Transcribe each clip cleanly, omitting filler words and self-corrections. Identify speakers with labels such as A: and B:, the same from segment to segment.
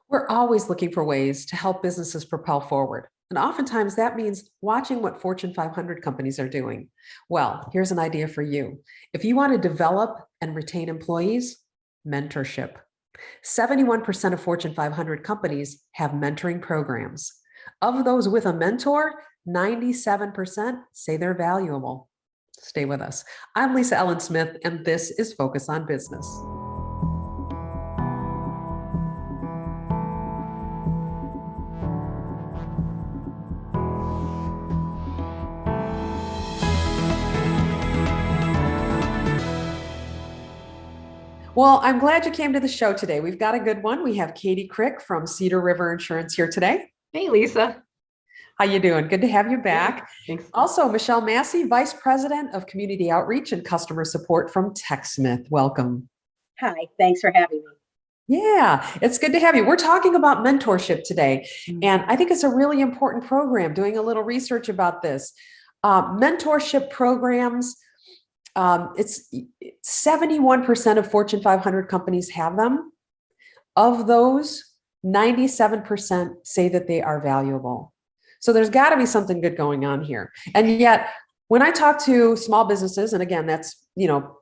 A: We're always looking for ways to help businesses propel forward. And oftentimes that means watching what Fortune 500 companies are doing. Well, here's an idea for you. If you want to develop and retain employees, mentorship. 71% of Fortune 500 companies have mentoring programs. Of those with a mentor, 97% say they're valuable. Stay with us. I'm Lisa Ellen Smith, and this is Focus on Business. Well, I'm glad you came to the show today. We've got a good one. We have Katie Crick from Cedar River Insurance here today.
B: Hey, Lisa.
A: How you doing? Good to have you back.
B: Thanks.
A: Also, Michelle Massey, Vice President of Community Outreach and Customer Support from TechSmith. Welcome.
C: Hi, thanks for having me.
A: Yeah, it's good to have you. We're talking about mentorship today, and I think it's a really important program. Doing a little research about this. Mentorship programs, it's 71% of Fortune 500 companies have them. Of those, 97% say that they are valuable. So there's got to be something good going on here. And yet, when I talk to small businesses, and again, that's,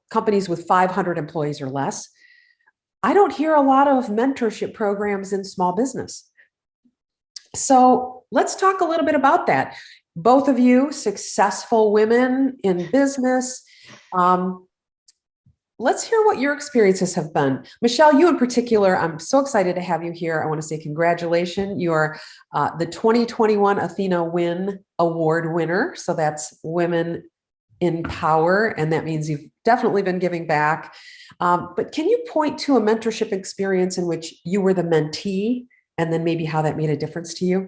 A: companies with 500 employees or less, I don't hear a lot of mentorship programs in small business. So let's talk a little bit about that. Both of you, successful women in business. Let's hear what your experiences have been. Michelle, you in particular, I'm so excited to have you here. I want to say congratulations. You are the 2021 Athena Win Award winner. So that's Women in Power. And that means you've definitely been giving back. But can you point to a mentorship experience in which you were the mentee and then maybe how that made a difference to you?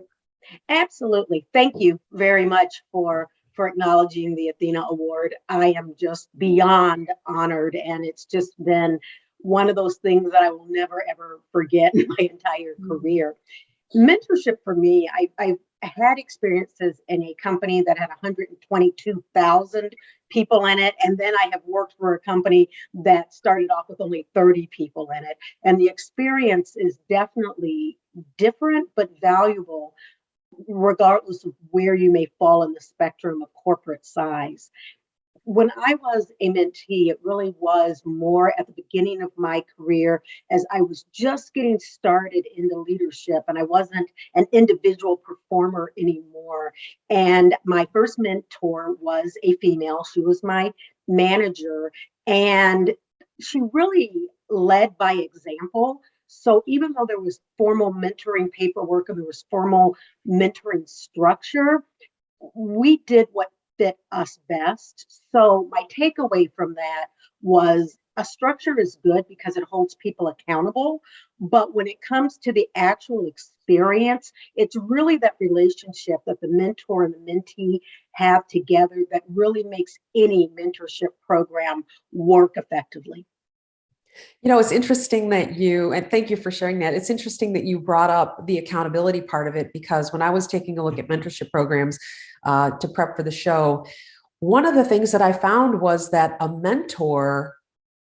C: Absolutely. Thank you very much for acknowledging the Athena Award. I am just beyond honored, and it's just been one of those things that I will never, ever forget in my entire career. Mentorship for me, I've had experiences in a company that had 122,000 people in it. And then I have worked for a company that started off with only 30 people in it. And the experience is definitely different, but valuable, regardless of where you may fall in the spectrum of corporate size. When I was a mentee, it really was more at the beginning of my career as I was just getting started into leadership and I wasn't an individual performer anymore. And my first mentor was a female. She was my manager, and she really led by example. So even though there was formal mentoring paperwork and there was formal mentoring structure, we did what fit us best. So my takeaway from that was a structure is good because it holds people accountable. But when it comes to the actual experience, it's really that relationship that the mentor and the mentee have together that really makes any mentorship program work effectively.
A: It's interesting that and thank you for sharing that. It's interesting that you brought up the accountability part of it, because when I was taking a look at mentorship programs to prep for the show, one of the things that I found was that a mentor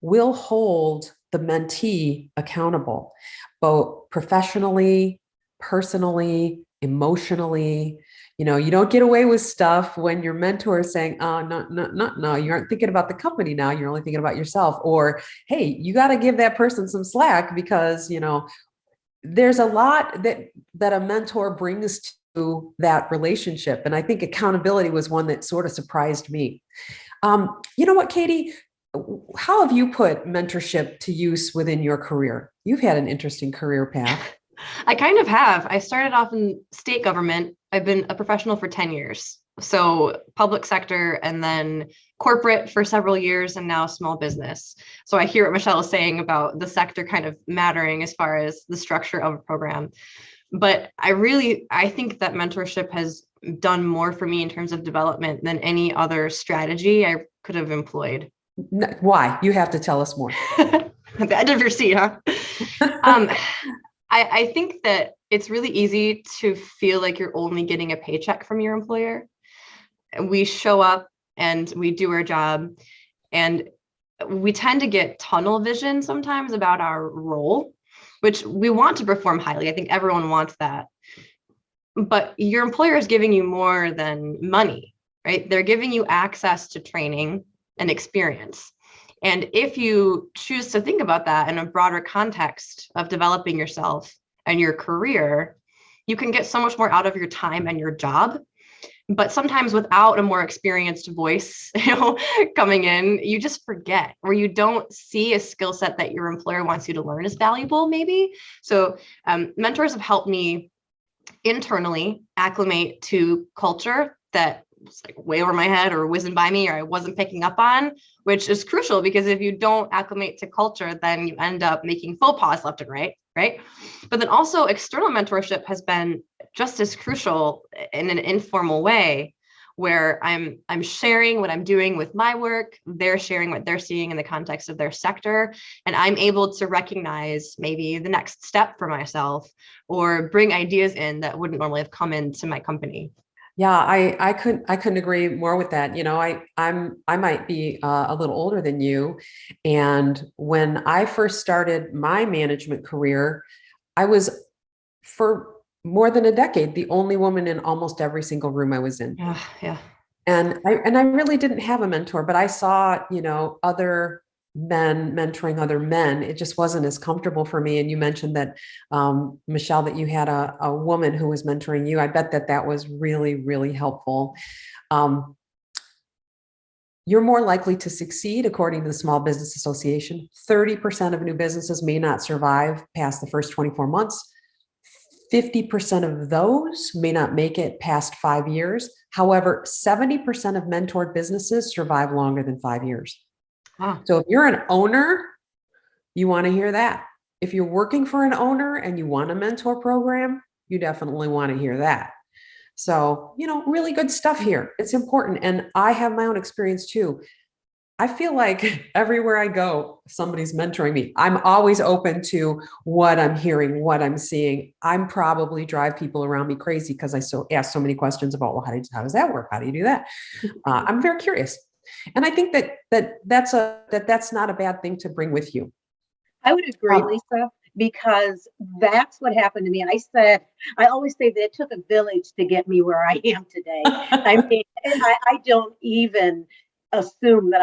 A: will hold the mentee accountable, both professionally, personally, emotionally. You don't get away with stuff when your mentor is saying, oh, no, you aren't thinking about the company now. You're only thinking about yourself. Or, hey, you got to give that person some slack because, there's a lot that a mentor brings to that relationship. And I think accountability was one that sort of surprised me. You know what, Katie? How have you put mentorship to use within your career? You've had an interesting career path.
B: I kind of have. I started off in state government. I've been a professional for 10 years. So public sector and then corporate for several years and now small business. So I hear what Michelle is saying about the sector kind of mattering as far as the structure of a program. But I think that mentorship has done more for me in terms of development than any other strategy I could have employed.
A: Why? You have to tell us more.
B: At the edge of your seat, huh? I think that it's really easy to feel like you're only getting a paycheck from your employer. We show up and we do our job, and we tend to get tunnel vision sometimes about our role. which we want to perform highly. I think everyone wants that. But your employer is giving you more than money, right? They're giving you access to training and experience. And if you choose to think about that in a broader context of developing yourself and your career, you can get so much more out of your time and your job. But sometimes without a more experienced voice, coming in, you just forget, or you don't see a skill set that your employer wants you to learn as valuable, maybe. So mentors have helped me internally acclimate to culture that was like way over my head or whizzing by me or I wasn't picking up on, which is crucial because if you don't acclimate to culture, then you end up making faux pas left and right. But then also external mentorship has been just as crucial in an informal way where I'm sharing what I'm doing with my work, they're sharing what they're seeing in the context of their sector, and I'm able to recognize maybe the next step for myself or bring ideas in that wouldn't normally have come into my company.
A: Yeah, I couldn't agree more with that. I might be a little older than you, and when I first started my management career, I was for more than a decade the only woman in almost every single room I was in.
B: Yeah.
A: And I really didn't have a mentor, but I saw, other men mentoring other men. It just wasn't as comfortable for me. And you mentioned that, Michelle, that you had a woman who was mentoring you. I bet that was really, really helpful. You're more likely to succeed, according to the Small Business Association. 30% of new businesses may not survive past the first 24 months. 50% of those may not make it past 5 years. However, 70% of mentored businesses survive longer than 5 years.
B: Wow.
A: So if you're an owner, you want to hear that. If you're working for an owner and you want a mentor program, you definitely want to hear that. So, really good stuff here. It's important. And I have my own experience too. I feel like everywhere I go, somebody's mentoring me. I'm always open to what I'm hearing, what I'm seeing. I'm probably drive people around me crazy because I ask so many questions about, well, how does that work? How do you do that? I'm very curious. And I think that's not a bad thing to bring with you.
C: I would agree, Lisa, because that's what happened to me. I always say that it took a village to get me where I am today. I mean, I don't even assume that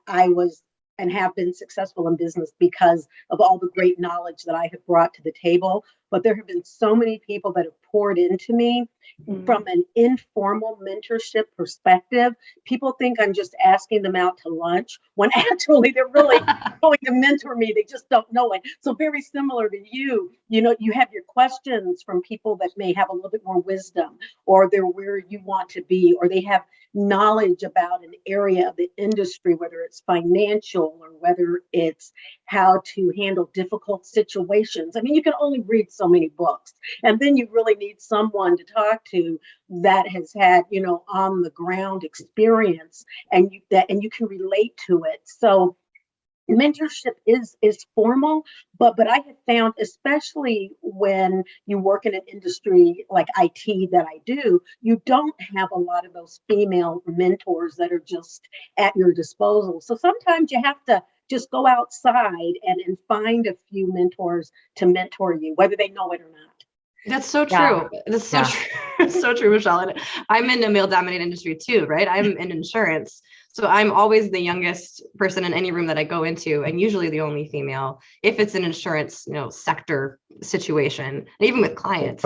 C: I was and have been successful in business because of all the great knowledge that I have brought to the table. But there have been so many people that have poured into me from an informal mentorship perspective. People think I'm just asking them out to lunch when actually they're really going to mentor me. They just don't know it. So very similar to you, you have your questions from people that may have a little bit more wisdom, or they're where you want to be, or they have knowledge about an area of the industry, whether it's financial or whether it's how to handle difficult situations. I mean, you can only read so many books, and then you really need someone to talk to that has had, on the ground experience, and you can relate to it. So mentorship is formal, but I have found, especially when you work in an industry like IT that I do, you don't have a lot of those female mentors that are just at your disposal. So sometimes you have to just go outside and find a few mentors to mentor you, whether they know it or not.
B: That's so true.
A: Yeah.
B: That's so true. It's so true, Michelle. And I'm in a male-dominated industry too, right? I'm in insurance. So I'm always the youngest person in any room that I go into, and usually the only female, if it's an insurance, sector situation, and even with clients.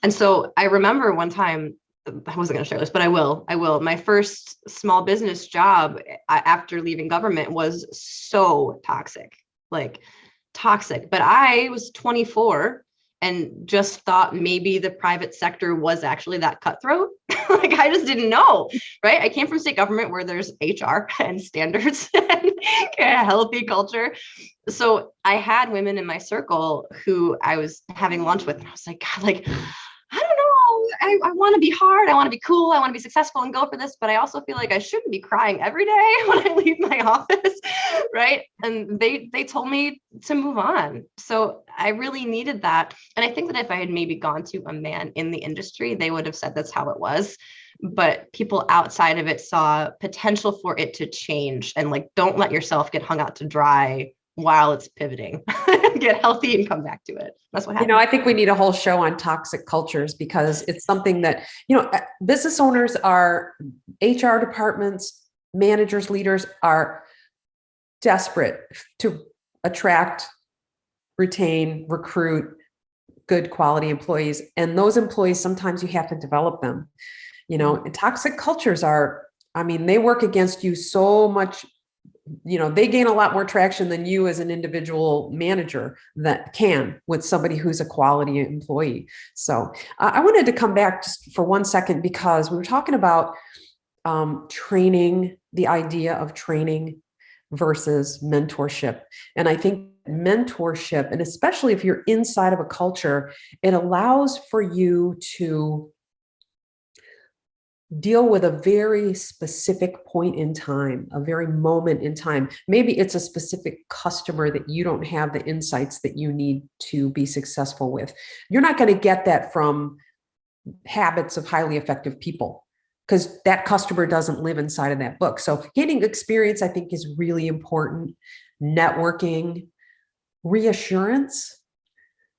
B: And so I remember one time, I wasn't going to share this, but I will. My first small business job after leaving government was so toxic. But I was 24 and just thought maybe the private sector was actually that cutthroat. I just didn't know, right? I came from state government where there's HR and standards and a healthy culture. So I had women in my circle who I was having lunch with, and I was like, God, I don't know. I want to be hard. I want to be cool. I want to be successful and go for this. But I also feel like I shouldn't be crying every day when I leave my office, right? And they told me to move on. So I really needed that. And I think that if I had maybe gone to a man in the industry, they would have said that's how it was. But people outside of it saw potential for it to change. And don't let yourself get hung out to dry while it's pivoting. get healthy and come back to it. That's what happens.
A: I think we need a whole show on toxic cultures because it's something that, business owners are, HR departments, managers, leaders are desperate to attract, retain, recruit good quality employees. And those employees, sometimes you have to develop them. And toxic cultures they work against you so much. They gain a lot more traction than you as an individual manager that can with somebody who's a quality employee. So I wanted to come back just for 1 second because we were talking about training, the idea of training versus mentorship. And I think mentorship, and especially if you're inside of a culture, it allows for you to deal with a very specific point in time, a very moment in time. Maybe it's a specific customer that you don't have the insights that you need to be successful with. You're not going to get that from habits of highly effective people because that customer doesn't live inside of that book. So gaining experience, I think, is really important. Networking, reassurance.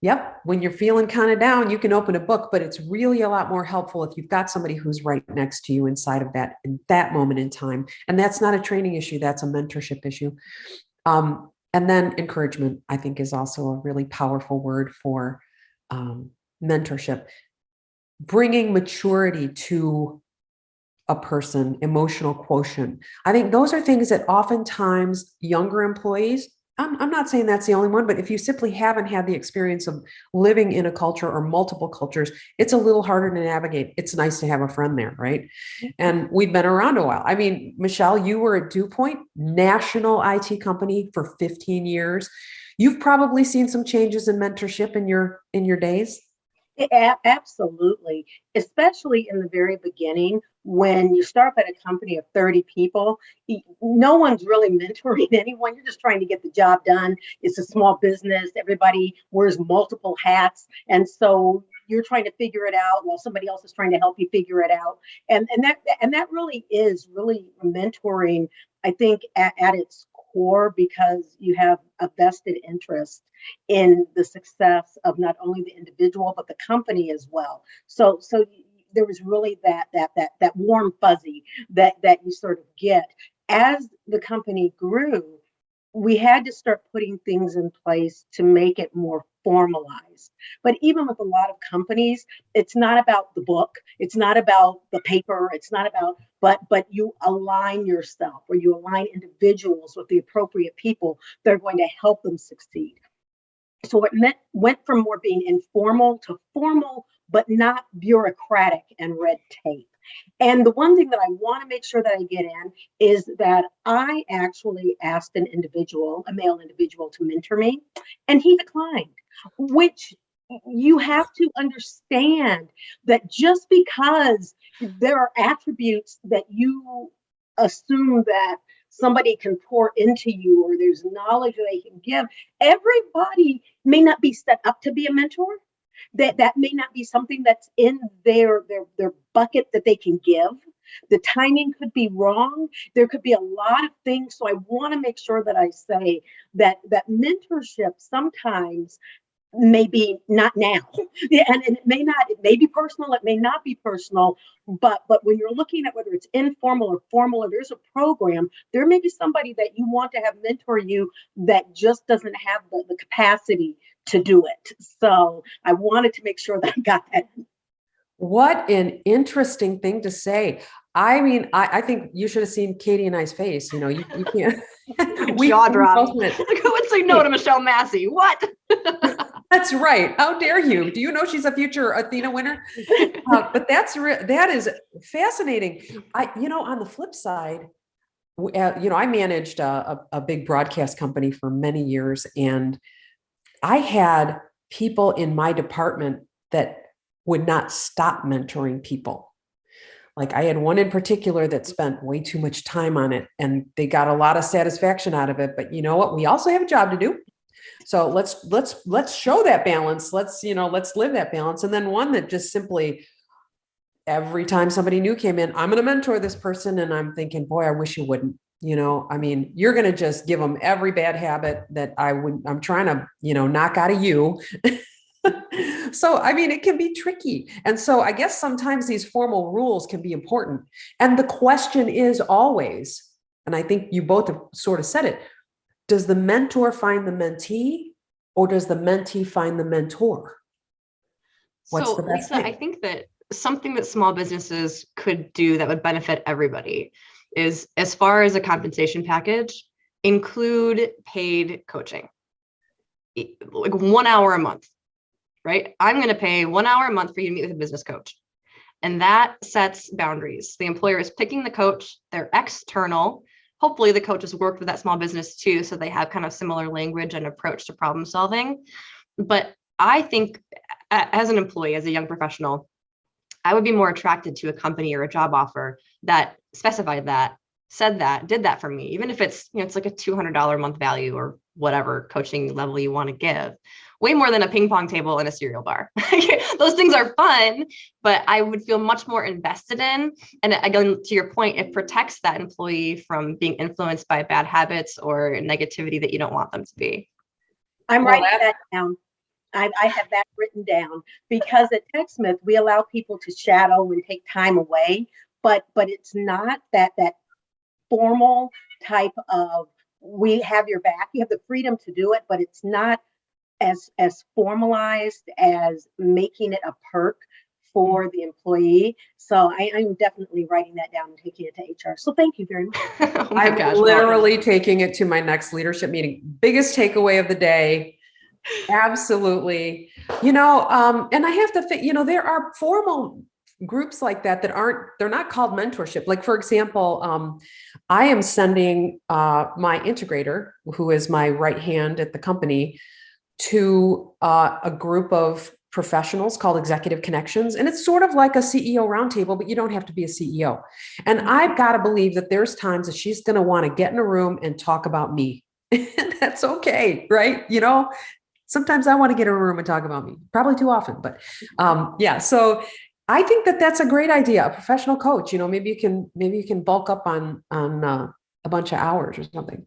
A: Yep. When you're feeling kind of down, you can open a book, but it's really a lot more helpful if you've got somebody who's right next to you inside of that, in that moment in time. And that's not a training issue. That's a mentorship issue. And then encouragement, I think, is also a really powerful word for mentorship. Bringing maturity to a person, emotional quotient. I think those are things that oftentimes younger employees, I'm not saying that's the only one, but if you simply haven't had the experience of living in a culture or multiple cultures, it's a little harder to navigate. It's nice to have a friend there, right? And we've been around a while. I mean, Michelle, you were at DuPont, national IT company for 15 years. You've probably seen some changes in mentorship in your days.
C: Absolutely, especially in the very beginning when you start at a company of 30 people, no one's really mentoring anyone. You're just trying to get the job done. It's a small business. Everybody wears multiple hats. And so you're trying to figure it out while somebody else is trying to help you figure it out. And that really is really mentoring, I think, at its core, because you have a vested interest in the success of not only the individual but the company as well. So there was really that warm fuzzy that you sort of get as the company grew. We had to start putting things in place to make it more formalized. But even with a lot of companies, it's not about the book, it's not about the paper, it's not about, but you align yourself, or you align individuals with the appropriate people that are going to help them succeed. So it went from more being informal to formal, but not bureaucratic and red tape. And the one thing that I want to make sure that I get in is that I actually asked an individual, a male individual, to mentor me, and he declined, which you have to understand that just because there are attributes that you assume that somebody can pour into you, or there's knowledge that they can give, everybody may not be set up to be a mentor. That may not be something that's in their bucket that they can give. The timing could be wrong. There could be a lot of things. So I want to make sure that I say that mentorship sometimes may be not now. And it may be personal, it may not be personal, but when you're looking at whether it's informal or formal, or there's a program, there may be somebody that you want to have mentor you that just doesn't have the capacity to do it. So I wanted to make sure that I got that.
A: What an interesting thing to say. I mean, I think you should have seen Katie and I's face. You can't.
B: Jaw drop. Like, who would say no to Michelle Massey? What?
A: That's right. How dare you? Do you know she's a future Athena winner? But that is fascinating. On the flip side, I managed a big broadcast company for many years, and I had people in my department that would not stop mentoring people. Like I had one in particular that spent way too much time on it, and they got a lot of satisfaction out of it. But you know what? We also have a job to do. So let's show that balance. Let's live that balance. And then one that just simply, every time somebody new came in, I'm going to mentor this person. And I'm thinking, boy, I wish you wouldn't. I mean, you're going to just give them every bad habit that I'm trying to, knock out of you. So, I mean, it can be tricky. And so I guess sometimes these formal rules can be important. And the question is always, and I think you both have sort of said it, does the mentor find the mentee, or does the mentee find the mentor? What's
B: So,
A: the best
B: Lisa,
A: thing?
B: I think that something that small businesses could do that would benefit everybody is, as far as a compensation package, include paid coaching, like 1 hour a month, right? I'm going to pay 1 hour a month for you to meet with a business coach. And that sets boundaries. The employer is picking the coach, they're external. Hopefully the coach has worked with that small business too, so they have kind of similar language and approach to problem solving. But I think as an employee, as a young professional, I would be more attracted to a company or a job offer that specified that, said that, did that for me, even if it's, it's like a $200 a month value or whatever coaching level you want to give, way more than a ping pong table and a cereal bar. Those things are fun, but I would feel much more invested in. And again, to your point, it protects that employee from being influenced by bad habits or negativity that you don't want them to be.
C: I'm writing that down. I have that written down, because at TechSmith, we allow people to shadow and take time away, but it's not that formal type of, we have your back. You have the freedom to do it, but it's not as formalized as making it a perk for the employee. So I'm definitely writing that down and taking it to HR. So thank you very much.
B: Oh my
A: I'm
B: gosh,
A: literally taking it to my next leadership meeting. Biggest takeaway of the day. Absolutely. And I have to think, there are formal groups like that they're not called mentorship. Like, for example, I am sending my integrator, who is my right hand at the company, to a group of professionals called Executive Connections. And it's sort of like a CEO roundtable, but you don't have to be a CEO. And I've got to believe that there's times that she's going to want to get in a room and talk about me. That's okay, right? Sometimes I want to get in a room and talk about me, probably too often, but yeah. So I think that that's a great idea. A professional coach, maybe you can bulk up on a bunch of hours or something.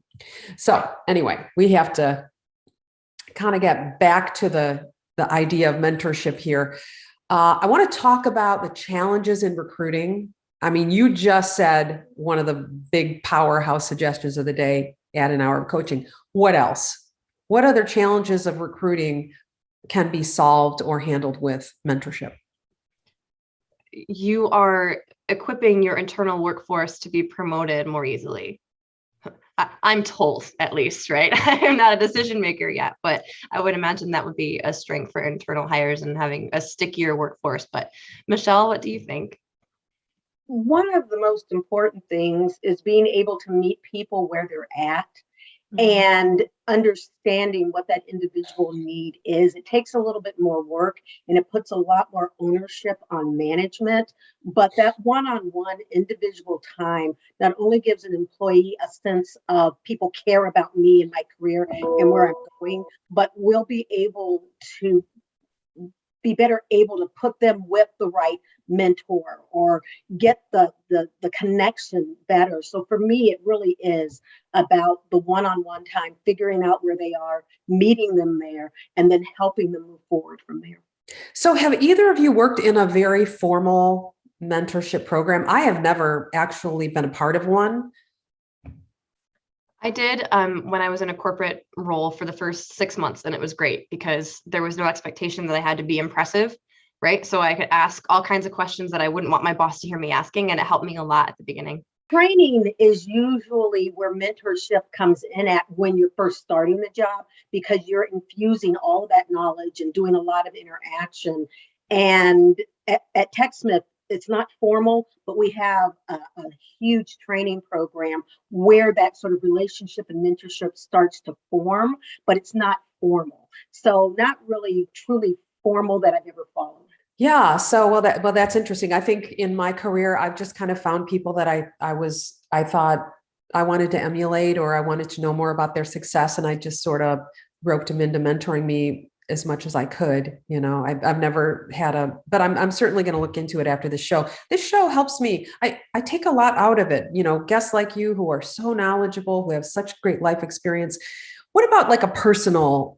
A: So anyway, we have to kind of get back to the idea of mentorship here. I want to talk about the challenges in recruiting. I mean, you just said one of the big powerhouse suggestions of the day, add an hour of coaching. What else? What other challenges of recruiting can be solved or handled with mentorship?
B: You are equipping your internal workforce to be promoted more easily. I'm told, at least, right? I'm not a decision maker yet, but I would imagine that would be a strength for internal hires and having a stickier workforce. But Michelle, what do you think?
C: One of the most important things is being able to meet people where they're at and understanding what that individual need is. It takes a little bit more work, and it puts a lot more ownership on management, but that one-on-one individual time not only gives an employee a sense of people care about me and my career and where I'm going, but we'll be able to be better able to put them with the right mentor or get the connection better. So for me, it really is about the one-on-one time, figuring out where they are, meeting them there, and then helping them move forward from there.
A: So have either of you worked in a very formal mentorship program? I have never actually been a part of one.
B: I did when I was in a corporate role for the first 6 months, and it was great because there was no expectation that I had to be impressive, right? So I could ask all kinds of questions that I wouldn't want my boss to hear me asking, and it helped me a lot at the beginning.
C: Training is usually where mentorship comes in at when you're first starting the job, because you're infusing all of that knowledge and doing a lot of interaction. And at TechSmith, it's not formal, but we have a huge training program where that sort of relationship and mentorship starts to form, but it's not formal. So not really truly formal that I've ever followed.
A: Yeah. So, that's interesting. I think in my career, I've just kind of found people that I thought I wanted to emulate, or I wanted to know more about their success. And I just sort of roped them into mentoring me. as much as I could. I've never had but I'm certainly going to look into it after the show. This show helps me. I take a lot out of it, guests like you who are so knowledgeable, who have such great life experience. What about like a personal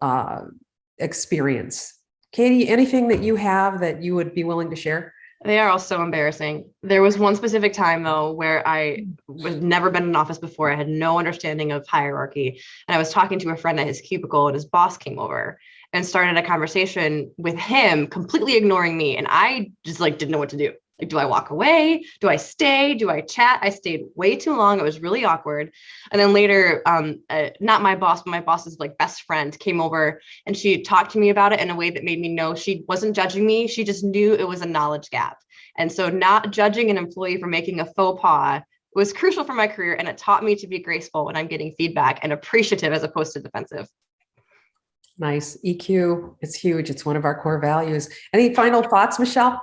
A: experience? Katie, anything that you have that you would be willing to share?
B: They are all so embarrassing. There was one specific time, though, where I was never been in an office before. I had no understanding of hierarchy. And I was talking to a friend at his cubicle, and his boss came over and started a conversation with him, completely ignoring me. And I just didn't know what to do. Do I walk away? Do I stay? Do I chat? I stayed way too long. It was really awkward. And then later, not my boss, but my boss's best friend came over, and she talked to me about it in a way that made me know she wasn't judging me. She just knew it was a knowledge gap. And so not judging an employee for making a faux pas was crucial for my career. And it taught me to be graceful when I'm getting feedback and appreciative as opposed to defensive.
A: Nice. EQ, it's huge. It's one of our core values. Any final thoughts, Michelle?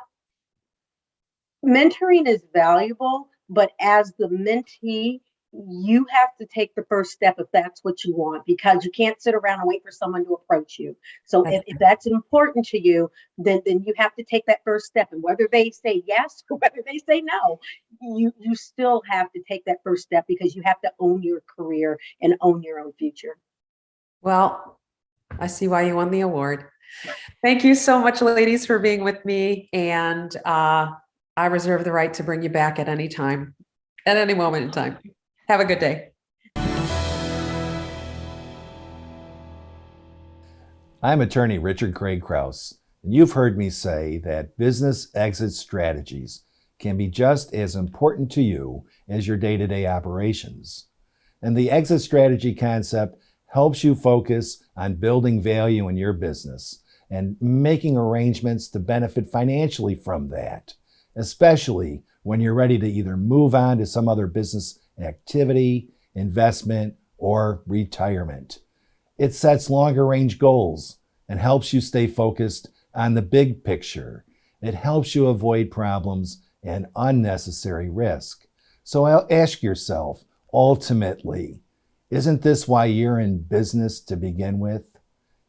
C: Mentoring is valuable, but as the mentee, you have to take the first step if that's what you want, because you can't sit around and wait for someone to approach you. So if that's important to you, then you have to take that first step. And whether they say yes or whether they say no, you still have to take that first step, because you have to own your career and own your own future.
A: Well, I see why you won the award. Thank you so much, ladies, for being with me. And I reserve the right to bring you back at any time, at any moment in time. Have a good day.
D: I'm attorney Richard Craig Krause, and you've heard me say that business exit strategies can be just as important to you as your day-to-day operations. And the exit strategy concept helps you focus on building value in your business and making arrangements to benefit financially from that, especially when you're ready to either move on to some other business activity, investment, or retirement. It sets longer range goals and helps you stay focused on the big picture. It helps you avoid problems and unnecessary risk. So ask yourself, ultimately, isn't this why you're in business to begin with?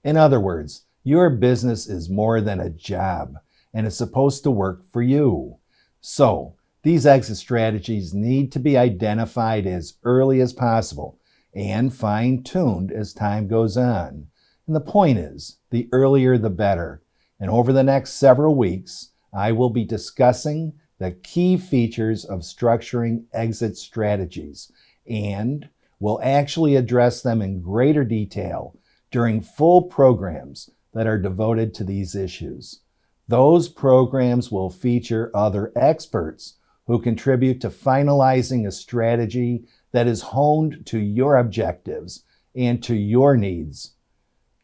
D: In other words, your business is more than a job, and it's supposed to work for you. So these exit strategies need to be identified as early as possible and fine-tuned as time goes on. And the point is, the earlier the better. And over the next several weeks, I will be discussing the key features of structuring exit strategies, and will actually address them in greater detail during full programs that are devoted to these issues. Those programs will feature other experts who contribute to finalizing a strategy that is honed to your objectives and to your needs.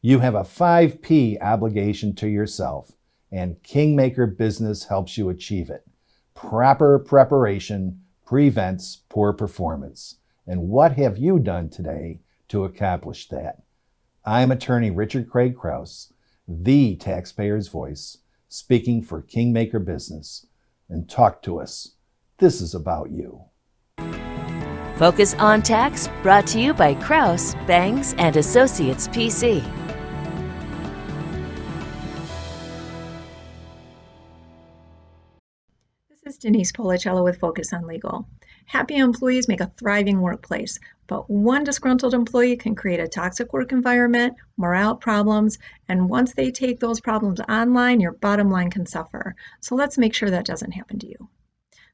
D: You have a 5P obligation to yourself, and Kingmaker Business helps you achieve it. Proper preparation prevents poor performance. And what have you done today to accomplish that? I'm attorney Richard Craig Krause, the taxpayer's voice, speaking for Kingmaker Business. And talk to us. This is about you.
E: Focus on Tax, brought to you by Krause, Bangs and Associates PC.
F: This is Denise Policello with Focus on Legal. Happy employees make a thriving workplace, but one disgruntled employee can create a toxic work environment, morale problems, and once they take those problems online, your bottom line can suffer. So let's make sure that doesn't happen to you.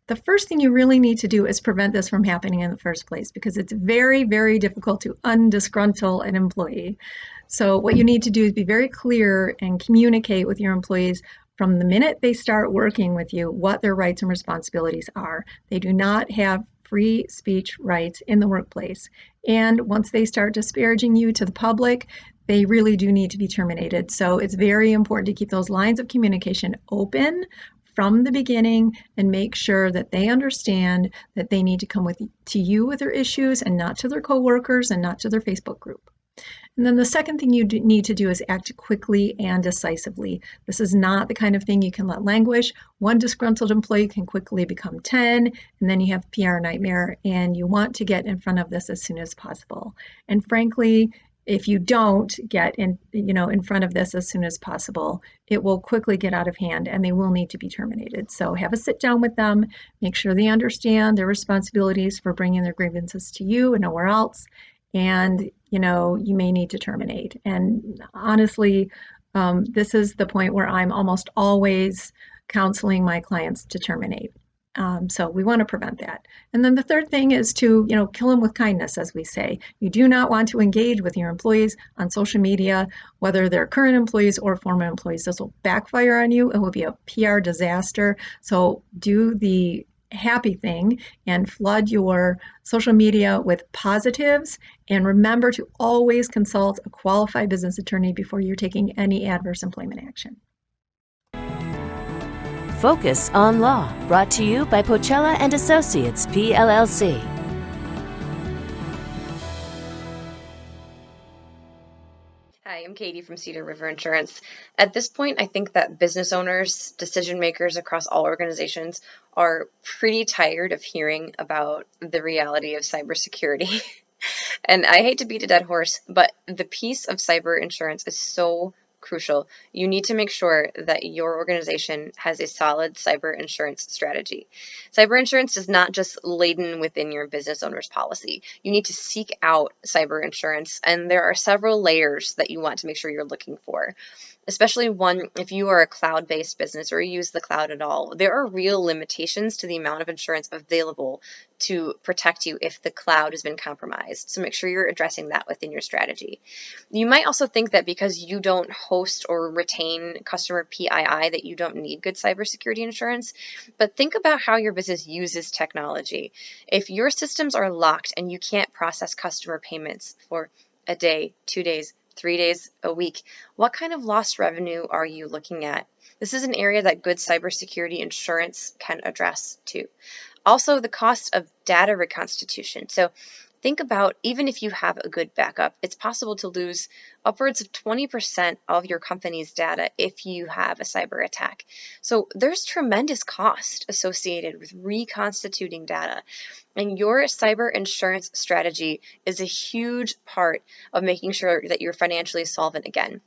F: The first thing you really need to do is prevent this from happening in the first place, because it's very, very difficult to undisgruntle an employee. So what you need to do is be very clear and communicate with your employees from the minute they start working with you what their rights and responsibilities are. They do not have free speech rights in the workplace. And once they start disparaging you to the public, they really do need to be terminated. So it's very important to keep those lines of communication open from the beginning and make sure that they understand that they need to come to you with their issues and not to their coworkers and not to their Facebook group. And then the second thing you need to do is act quickly and decisively. This is not the kind of thing you can let languish. One disgruntled employee can quickly become 10, and then you have PR nightmare, and you want to get in front of this as soon as possible. And frankly, if you don't get in front of this as soon as possible, it will quickly get out of hand and they will need to be terminated. So have a sit down with them, make sure they understand their responsibilities for bringing their grievances to you and nowhere else. And, you may need to terminate. And honestly, this is the point where I'm almost always counseling my clients to terminate. So we want to prevent that. And then the third thing is to, kill them with kindness, as we say. You do not want to engage with your employees on social media, whether they're current employees or former employees. This will backfire on you. It will be a PR disaster. So do the happy thing and flood your social media with positives. And remember to always consult a qualified business attorney before you're taking any adverse employment action.
E: Focus on Law, brought to you by Pochella and Associates, PLLC.
B: Hi, I'm Katie from Cedar River Insurance. At this point, I think that business owners, decision makers across all organizations are pretty tired of hearing about the reality of cybersecurity. And I hate to beat a dead horse, but the piece of cyber insurance is so crucial. You need to make sure that your organization has a solid cyber insurance strategy. Cyber insurance is not just laden within your business owner's policy. You need to seek out cyber insurance, and there are several layers that you want to make sure you're looking for. Especially one, if you are a cloud-based business or you use the cloud at all, there are real limitations to the amount of insurance available to protect you if the cloud has been compromised. So make sure you're addressing that within your strategy. You might also think that because you don't host or retain customer PII that you don't need good cybersecurity insurance, but think about how your business uses technology. If your systems are locked and you can't process customer payments for a day, 2 days, 3 days, a week, what kind of lost revenue are you looking at? This is an area that good cybersecurity insurance can address too. Also, the cost of data reconstitution. So think about, even if you have a good backup, it's possible to lose upwards of 20% of your company's data if you have a cyber attack. So there's tremendous cost associated with reconstituting data. And your cyber insurance strategy is a huge part of making sure that you're financially solvent again.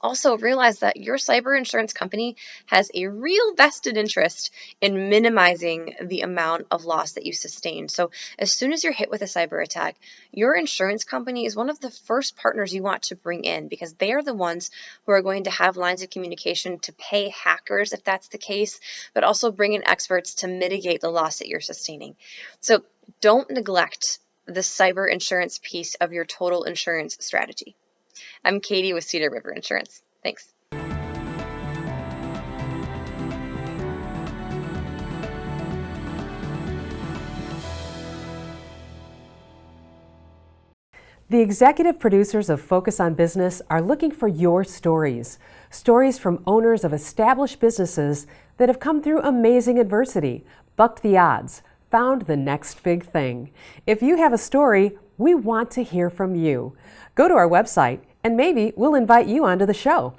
B: Also, realize that your cyber insurance company has a real vested interest in minimizing the amount of loss that you sustain. So as soon as you're hit with a cyber attack, your insurance company is one of the first partners you want to bring in, because they are the ones who are going to have lines of communication to pay hackers if that's the case, but also bring in experts to mitigate the loss that you're sustaining. So don't neglect the cyber insurance piece of your total insurance strategy. I'm Katie with Cedar River Insurance. Thanks.
A: The executive producers of Focus on Business are looking for your stories. Stories from owners of established businesses that have come through amazing adversity, bucked the odds, found the next big thing. If you have a story, we want to hear from you. Go to our website and maybe we'll invite you onto the show.